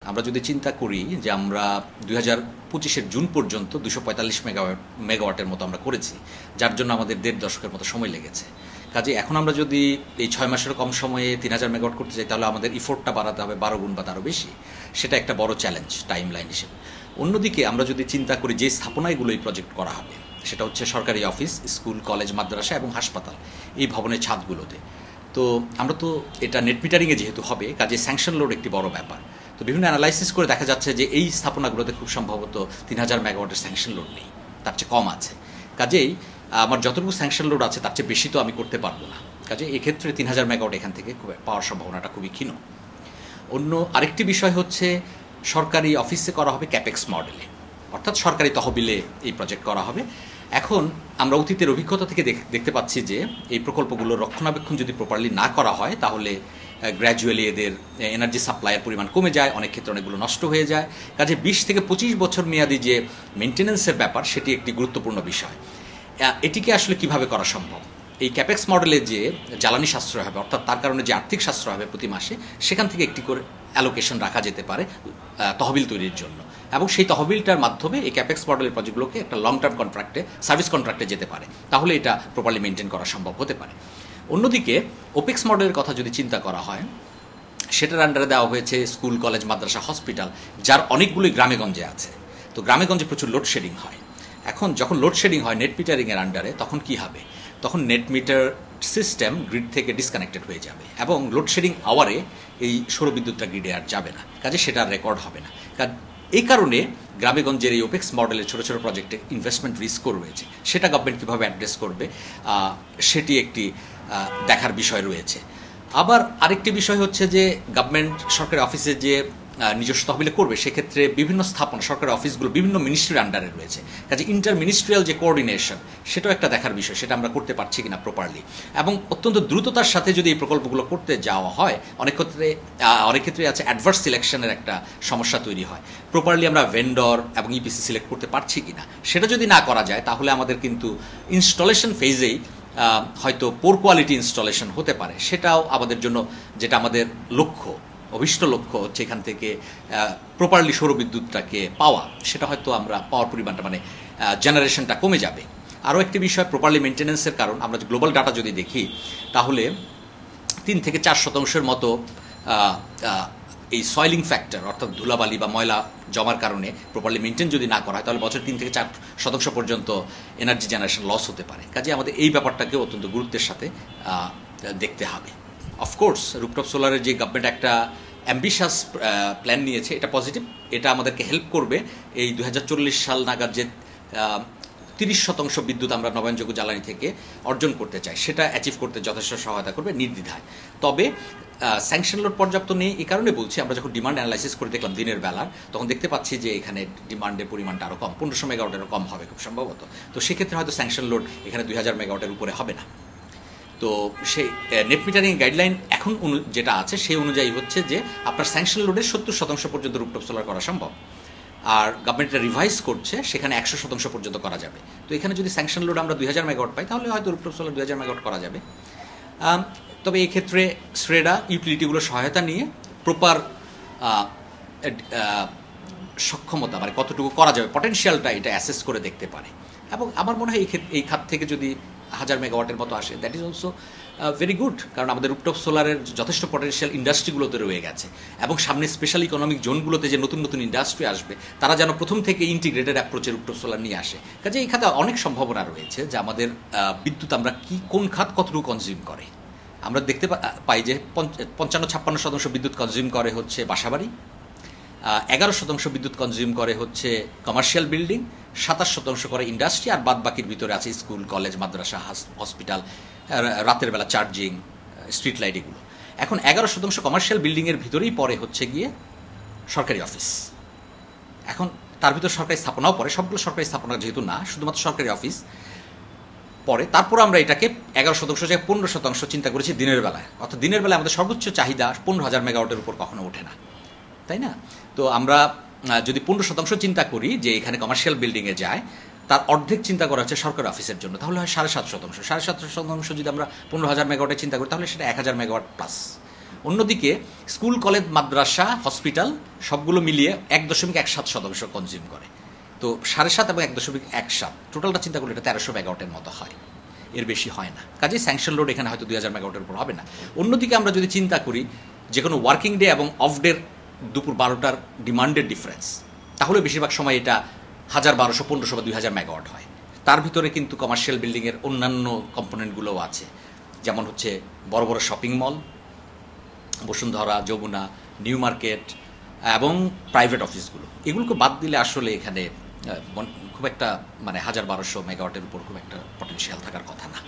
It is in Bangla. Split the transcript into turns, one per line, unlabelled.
আমরা যদি চিন্তা করি যে আমরা 2025-এর জুন পর্যন্ত 245 মেগাওয়াটের মতো আমরা করেছি, যার জন্য আমাদের 1.5 দশকের মতো সময় লেগেছে। কাজে এখন আমরা যদি এই 6 মাসের কম সময়ে 3000 মেগাওয়াট করতে চাই, তাহলে আমাদের ইফোর্টটা বাড়াতে হবে 12 গুণ বা তারও বেশি। সেটা একটা বড় চ্যালেঞ্জ টাইম লাইন হিসেবে। অন্যদিকে আমরা যদি চিন্তা করি যে স্থাপনায়গুলো এই প্রজেক্ট করা হবে, সেটা হচ্ছে সরকারি অফিস, স্কুল, কলেজ, মাদ্রাসা এবং হাসপাতাল, এই ভবনের ছাদগুলোতে। তো আমরা তো এটা নেট মিটারিংয়ে যেহেতু হবে, কাজে স্যাংশন লোড একটি বড় ব্যাপার। তো বিভিন্ন অ্যানালাইসিস করে দেখা যাচ্ছে যে এই স্থাপনাগুলোতে খুব সম্ভবত 3000 মেগাওয়াটের স্যাংশন লোড নেই, তার চেয়ে কম আছে। কাজেই আমার যতটুকু স্যাংশন লোড আছে তার চেয়ে বেশি তো আমি করতে পারবো না। কাজে এক্ষেত্রে 3000 মেগাওয়াট এখান থেকে পাওয়ার সম্ভাবনাটা খুবই ক্ষীণ। অন্য আরেকটি বিষয় হচ্ছে সরকারি অফিসে করা হবে ক্যাপেক্স মডেলে, অর্থাৎ সরকারি তহবিলে এই প্রজেক্ট করা হবে। এখন আমরা অতীতের অভিজ্ঞতা থেকে দেখতে পাচ্ছি যে এই প্রকল্পগুলোর রক্ষণাবেক্ষণ যদি প্রপারলি না করা হয়, তাহলে গ্র্যাজুয়ালি এদের এনার্জি সাপ্লাইয়ের পরিমাণ কমে যায়, অনেক ক্ষেত্রে অনেকগুলো নষ্ট হয়ে যায়। কাজে 20 থেকে 25 বছর মেয়াদি যে মেনটেন্যান্সের ব্যাপার, সেটি একটি গুরুত্বপূর্ণ বিষয়। এটিকে আসলে কিভাবে করা সম্ভব? এই ক্যাপেক্স মডেলে যে জ্বালানি সাশ্রয় হবে, অর্থাৎ তার কারণে যে আর্থিক সাশ্রয় হবে প্রতি মাসে, সেখান থেকে একটি করে অ্যালোকেশন রাখা যেতে পারে তহবিল তৈরির জন্য, এবং সেই তহবিলটার মাধ্যমে এই ক্যাপেক্স মডেলের প্রজেক্টগুলোকে একটা লং টার্ম কন্ট্রাক্টে, সার্ভিস কন্ট্রাক্টে যেতে পারে। তাহলে এটা প্রপারলি মেনটেন করা সম্ভব হতে পারে। অন্যদিকে ওপেক্স মডেলের কথা যদি চিন্তা করা হয়, সেটার আন্ডারে দেওয়া হয়েছে স্কুল, কলেজ, মাদ্রাসা, হসপিটাল, যার অনেকগুলোই গ্রামেগঞ্জে আছে। তো গ্রামেগঞ্জে প্রচুর লোডশেডিং হয়। এখন যখন লোডশেডিং হয় নেট মিটারিংয়ের আন্ডারে, তখন কি হবে? তখন নেট মিটার সিস্টেম গ্রিড থেকে ডিসকানেক্টেড হয়ে যাবে, এবং লোডশেডিং আওয়ারে এই সৌরবিদ্যুৎটা গ্রিডে আর যাবে না। কাজে সেটা রেকর্ড হবে না। এই কারণে গ্রামেগঞ্জের এই ওপেক্স মডেলের ছোটো ছোটো প্রজেক্টে ইনভেস্টমেন্ট রিস্কও রয়েছে। সেটা গভর্নমেন্ট কীভাবে অ্যাড্রেস করবে, সেটি একটি দেখার বিষয় রয়েছে। আবার আরেকটি বিষয় হচ্ছে যে গভর্নমেন্ট সরকারি অফিসে যে নিজস্ব তহবিলে করবে, সেক্ষেত্রে বিভিন্ন স্থাপনা, সরকারি অফিসগুলো বিভিন্ন মিনিস্ট্রির আন্ডারে রয়েছে। কাজে ইন্টার মিনিস্ট্রিয়াল যে কোঅর্ডিনেশন, সেটাও একটা দেখার বিষয়, সেটা আমরা করতে পারছি কিনা প্রপারলি। এবং অত্যন্ত দ্রুততার সাথে যদি এই প্রকল্পগুলো করতে যাওয়া হয়, অনেক ক্ষেত্রে আছে অ্যাডভার্স সিলেকশনের একটা সমস্যা তৈরি হয়। প্রপারলি আমরা ভেন্ডর এবং ইপিসি সিলেক্ট করতে পারছি কিনা, সেটা যদি না করা যায়, তাহলে আমাদের কিন্তু ইনস্টলেশন ফেজেই হয়তো পোর কোয়ালিটি ইনস্টলেশন হতে পারে। সেটাও আমাদের জন্য, যেটা আমাদের অভিষ্ট লক্ষ্য হচ্ছে এখান থেকে প্রপারলি সৌরবিদ্যুৎটাকে পাওয়া, সেটা হয়তো আমরা পাওয়ার পরিমাণটা, মানে জেনারেশনটা কমে যাবে। আরও একটি বিষয়, প্রপারলি মেনটেন্যান্সের কারণ, আমরা গ্লোবাল ডাটা যদি দেখি, তাহলে 3 থেকে 4% মতো এই সয়েলিং ফ্যাক্টর, অর্থাৎ ধুলাবালি বা ময়লা জমার কারণে প্রপারলি মেনটেন যদি না করা হয়, তাহলে বছর 3 থেকে 4% পর্যন্ত এনার্জি জেনারেশন লস হতে পারে। কাজে আমাদের এই ব্যাপারটাকে অত্যন্ত গুরুত্বের সাথে দেখতে হবে। অফকোর্স রুফটপ সোলারের যে গভর্নমেন্ট একটা অ্যাম্বিশাস প্ল্যান নিয়েছে, এটা পজিটিভ। এটা আমাদেরকে হেল্প করবে এই 2040 সাল নাগাদ যে 30% বিদ্যুৎ আমরা নবায়নযোগ্য জ্বালানি থেকে অর্জন করতে চাই, সেটা অ্যাচিভ করতে যথেষ্ট সহায়তা করবে নির্দ্বিধায়। তবে স্যাংশন লোড পর্যাপ্ত নেই এই কারণে বলছি, আমরা যখন ডিমান্ড অ্যানালাইসিস করে দেখলাম দিনের বেলার, তখন দেখতে পাচ্ছি যে এখানে ডিমান্ডের পরিমাণটা আরও কম, 1500 মেগাওয়াটেরও কম হবে খুব সম্ভবত। তো সেক্ষেত্রে হয়তো স্যাংশন লোড এখানে 2000 মেগাওয়াটের উপরে হবে না। তো সেই নেট মিটারিং গাইডলাইন এখন যেটা আছে, সেই অনুযায়ী হচ্ছে যে আপনার স্যাংশন লোডের 70% পর্যন্ত রুফটপ সোলার করা সম্ভব। আর গভর্নমেন্টটা রিভাইজ করছে, সেখানে 100% পর্যন্ত করা যাবে। তো এখানে যদি স্যাংশন লোড আমরা 2000 মেগাওয়াট পাই, তাহলে হয়তো রুফটপ সোলার 2000 মেগাওয়াট করা যাবে। তবে এই ক্ষেত্রে শ্রেডা ইউটিলিটিগুলোর সহায়তা নিয়ে প্রপার সক্ষমতা, মানে কতটুকু করা যাবে, পটেনশিয়ালটা এটা অ্যাসেস করে দেখতে পারে। এবং আমার মনে হয় এই খাত থেকে যদি 1000 মেগাওয়াটের মতো আসে, that is also very good. কারণ আমাদের রুফটপ সোলারের যথেষ্ট পটেনশিয়াল ইন্ডাস্ট্রিগুলোতে রয়ে গেছে, এবং সামনে স্পেশাল ইকোনমিক জোনগুলোতে যে নতুন নতুন ইন্ডাস্ট্রি আসবে, তারা যেন প্রথম থেকে ইন্টিগ্রেটেড অ্যাপ্রোচে রুফটপ সোলার নিয়ে আসে। কাজে এই খাতে অনেক সম্ভাবনা রয়েছে যে আমাদের বিদ্যুৎ আমরা কোন খাত কতটুকু কনজিউম করে। আমরা দেখতে পাই যে 55-56% বিদ্যুৎ কনজিউম করে হচ্ছে বাসাবাড়ি, 11% বিদ্যুৎ কনজিউম করে হচ্ছে কমার্শিয়াল বিল্ডিং, 27% করে ইন্ডাস্ট্রি, আর বাদ বাকির ভিতরে আছে স্কুল, কলেজ, মাদ্রাসা, হসপিটাল, রাতের বেলা চার্জিং, স্ট্রিট লাইট, এগুলো। এখন 11% কমার্শিয়াল বিল্ডিংয়ের ভিতরেই পড়ে হচ্ছে গিয়ে সরকারি অফিস। এখন তার ভিতর সরকারি স্থাপনাও পড়ে, সবগুলো সরকারি স্থাপনা যেহেতু না, শুধুমাত্র সরকারি অফিস পরে। তারপর আমরা এটাকে 11% থেকে 15% চিন্তা করেছি দিনের বেলায়। অর্থাৎ দিনের বেলায় আমাদের সর্বোচ্চ চাহিদা 15000 মেগাওয়াটের উপর কখনো ওঠে না, তাই না? তো আমরা যদি 15% চিন্তা করি যে এখানে কমার্শিয়াল বিল্ডিংয়ে যায়, তার অর্ধেক চিন্তা করা হচ্ছে সরকারি অফিসের জন্য, তাহলে হয় 7.5%। 7.5% যদি আমরা 15,000 মেগাওয়াটে চিন্তা করি, তাহলে সেটা 1000 মেগাওয়াট প্লাস। অন্যদিকে স্কুল, কলেজ, মাদ্রাসা, হসপিটাল সবগুলো মিলিয়ে 1.17% কনজিউম করে। তো 7.5 এবং 1.17 টোটালটা চিন্তা করলে এটা 1300 মেগাওয়াটের মতো হয়, এর বেশি হয় না। কাজেই স্যাংশন লোড এখানে হয়তো 2000 মেগাওয়াটের উপর হবে না। অন্যদিকে আমরা যদি চিন্তা করি যে কোনো ওয়ার্কিং ডে এবং অফ ডের দুপুর 12টার ডিমান্ডের ডিফারেন্স, তাহলে বেশিরভাগ সময় এটা 1000, 1200, 1500 বা 2000 মেগাওয়াট হয়। তার ভিতরে কিন্তু কমার্শিয়াল বিল্ডিংয়ের অন্যান্য কম্পোনেন্টগুলোও আছে, যেমন হচ্ছে বড় বড় shopping mall, Bashundhara, Jamuna, New Market এবং প্রাইভেট অফিসগুলো। এগুলোকে বাদ দিলে আসলে এখানে খুব একটা 1000, 1200 মেগাওয়াটের উপর খুব একটা পটেনশিয়াল থাকার কথা না।